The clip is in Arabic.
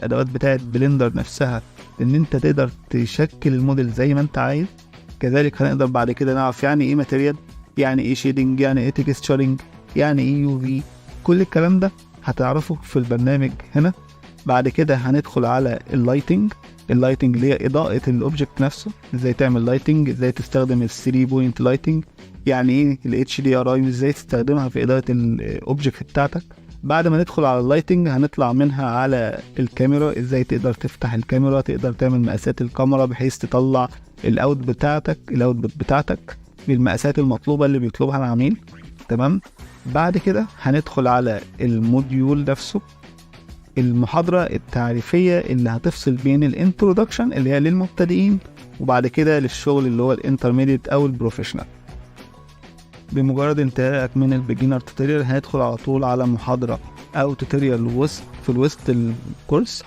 الادوات بتاعه بلندر نفسها ان انت تقدر تشكل الموديل زي ما انت عايز. كذلك هنقدر بعد كده نعرف يعني ايه ماتيريال، يعني ايه شيدنج، يعني ايه تكستشرنج، يعني ايه يو في. كل الكلام ده هتعرفه في البرنامج هنا. بعد كده هندخل على اللايتنج اللي هي اضاءة الاوبجكت نفسه، ازاي تعمل لايتنج، ازاي تستخدم ال 3 بوينت لايتنج، يعني ايه ال HDRI، ازاي تستخدمها في اضاءة الاوبجكت بتاعتك. بعد ما ندخل على اللايتنج هنطلع منها على الكاميرا، ازاي تقدر تفتح الكاميرا، تقدر تعمل مقاسات الكاميرا بحيث تطلع الاوتبوت بتاعتك بالمقاسات المطلوبة اللي بيطلبها العميل. تمام. بعد كده هندخل على الموديول نفسه، المحاضرة التعريفية اللي هتفصل بين الانترودكشن اللي هي للمبتدئين وبعد كده للشغل اللي هو الانترميديت او البروفيشنال. بمجرد انتهائك من البيجنر توتوريال هندخل على طول على محاضرة او توتوريال في الوسط الكورس